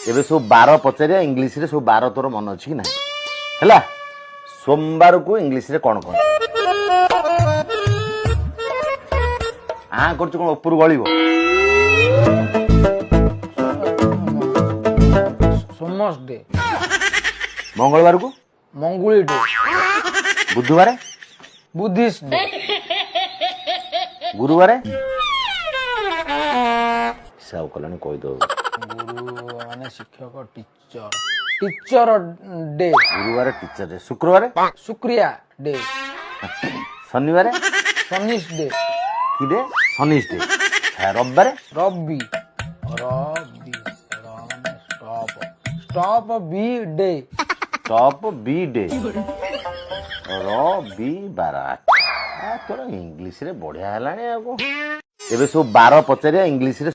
एबे सब 12 पचारिया इंग्लिश रे सब 12 तोर मन अछि कि ना हैला सोमवार को इंग्लिश रे कोन कोन आ करछ कोन ऊपर गळिबो सोमस डे मंगलवार को मंगुली डे बुधवार बुद्धिस्ट डे गुरुवार हिसाब कलानी कहि दो गुरु माने शिक्षक टीचर टीचर डे गुरुवार टीचर डे शुक्रवार शुक्रिया डे शनिवार शनिश डे कि डे शनिश डे रविवार रवि रवि stop stop B day top B day रविवार तोर इंग्लिश रे बढ़िया हेलानी एबे सब 12 पचारिया इंग्लिश रे